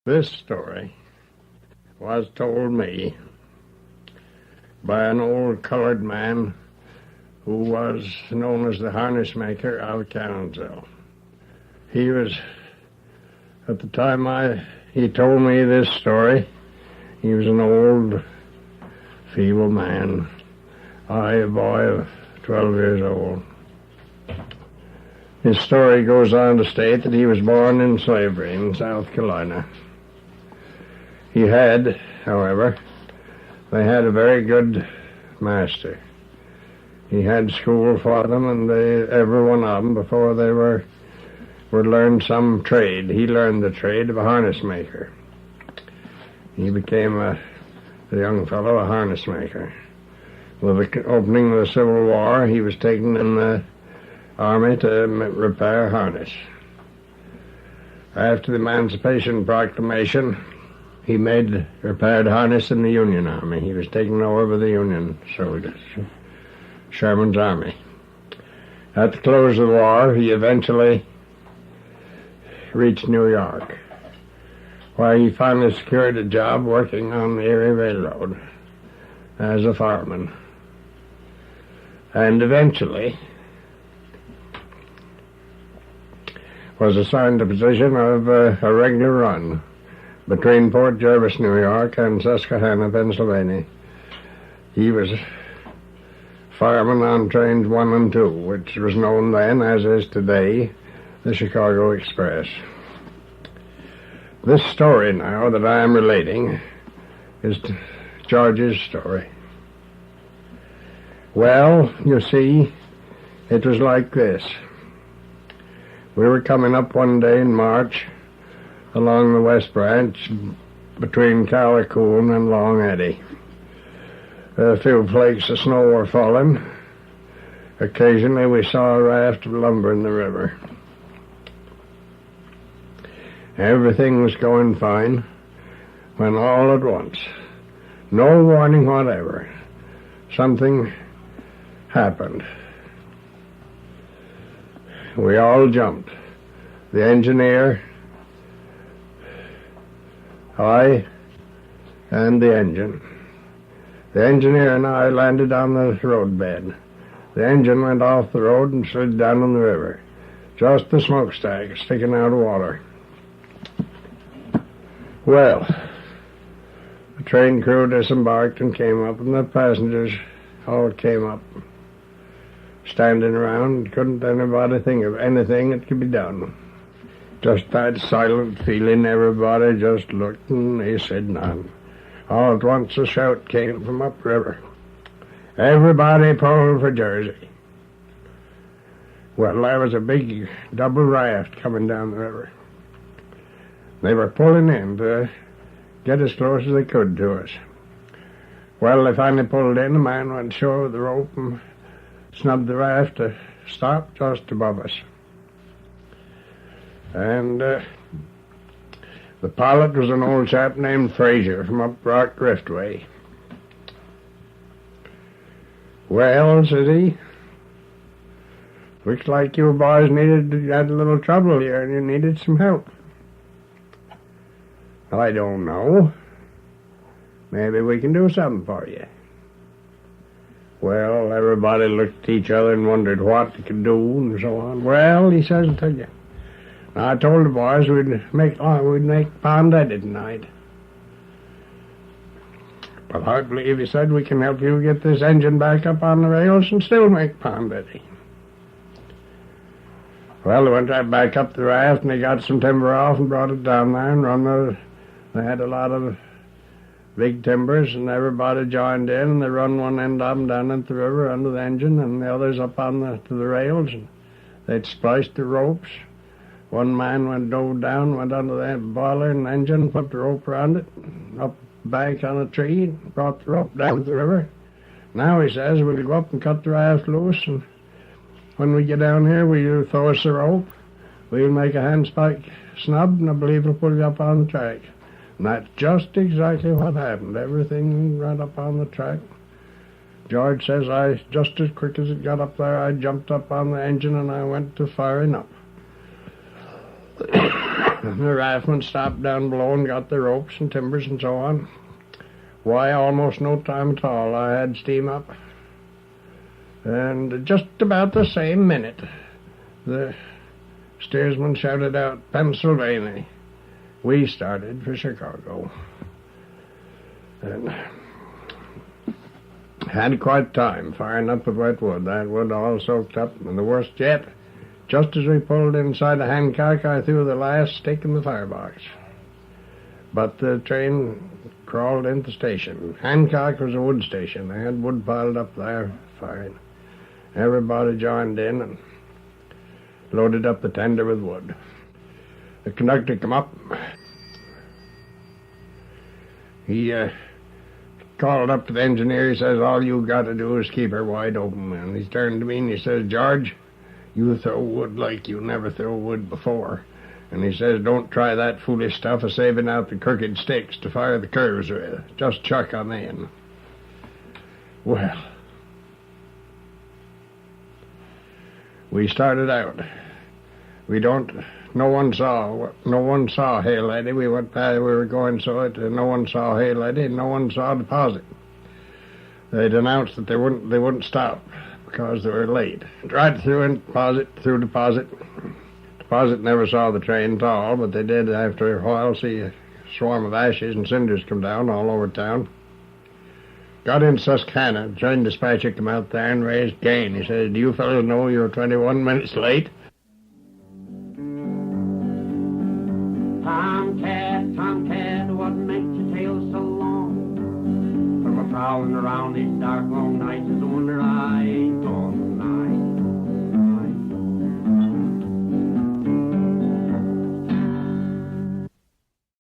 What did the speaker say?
This story was told me by an old colored man who was known as the harness maker out of Cannonsville. He was, at the time he told me this story, he was an old, feeble man, a boy of 12 years old. His story goes on to state that he was born in slavery in South Carolina. He had, however, they had a very good master. He had school for them, and every one of them, before they would learn some trade. He learned the trade of a harness maker. He became a young fellow, a harness maker. With the opening of the Civil War, he was taken in the Army to repair harness. After the Emancipation Proclamation, he repaired harness in the Union Army. He was taken over by the Union soldiers, Sherman's Army. At the close of the war, he eventually reached New York, where he finally secured a job working on the Erie Railroad as a fireman. And eventually was assigned the position of a regular run between Port Jervis, New York, and Susquehanna, Pennsylvania. He was fireman on trains 1 and 2, which was known then, as is today, the Chicago Express. This story now that I am relating is George's story. Well, you see, it was like this. We were coming up one day in March along the West Branch between Callicoon and Long Eddy. A few flakes of snow were falling. Occasionally we saw a raft of lumber in the river. Everything was going fine when all at once, no warning whatever, something happened. We all jumped. The engineer, I, and the engine. The engineer and I landed on the roadbed. The engine went off the road and slid down in the river. Just the smokestack sticking out of water. Well, the train crew disembarked and came up, and the passengers all came up, standing around. Couldn't anybody think of anything that could be done. Just that silent feeling, everybody just looked, and they said none. All at once a shout came from upriver. Everybody pull for Jersey. Well, there was a big double raft coming down the river. They were pulling in to get as close as they could to us. Well, they finally pulled in. The man went ashore with the rope and snubbed the raft to stop just above us. And the pilot was an old chap named Fraser from up Rock Driftway. Well, says he, looks like you boys had a little trouble here and you needed some help. I don't know. Maybe we can do something for you. Well, everybody looked at each other and wondered what they could do and so on. Well, he says, I'll tell you. I told the boys we'd make Pond Eddy tonight. But I believe he said we can help you get this engine back up on the rails and still make Pond Eddy. Well, they went right back up the raft and they got some timber off and brought it down there and they had a lot of big timbers, and everybody joined in, and they run one end of them down into the river under the engine and the others up to the rails, and they'd spliced the ropes. One man dove down, went under the boiler and the engine, put the rope around it, up back on a tree, brought the rope down to the river. Now, he says, we'll go up and cut the raft loose, and when we get down here, will you throw us the rope? We'll make a handspike snub, and I believe it'll pull you up on the track. And that's just exactly what happened. Everything ran up on the track. George says, just as quick as it got up there, I jumped up on the engine and I went to firing up. The raftsmen stopped down below and got the ropes and timbers and so on. Why, almost no time at all, I had steam up. And just about the same minute, the steersman shouted out, "Pennsylvania." We started for Chicago. And had quite time firing up the wet wood. That wood all soaked up, and the worst yet, just as we pulled inside of Hancock, I threw the last stick in the firebox. But the train crawled into the station. Hancock was a wood station. They had wood piled up there, firing. Everybody joined in and loaded up the tender with wood. The conductor come up. He called up to the engineer. He says, "All you got to do is keep her wide open." And he turned to me and he says, "George, you throw wood like you never throw wood before." And he says, "Don't try that foolish stuff of saving out the crooked sticks to fire the curves with. Just chuck on in." Well, we started out. No one saw Haley. We went by, we were going so it, no one saw Haley, and no one saw Deposit. They'd announced that they wouldn't stop because they were late. Right through Deposit. Deposit never saw the train at all, but they did after a while see a swarm of ashes and cinders come down all over town. Got in Susquehanna. Train dispatcher come out there and raised Cain. He says, "Do you fellows know you're 21 minutes late?" Tomcat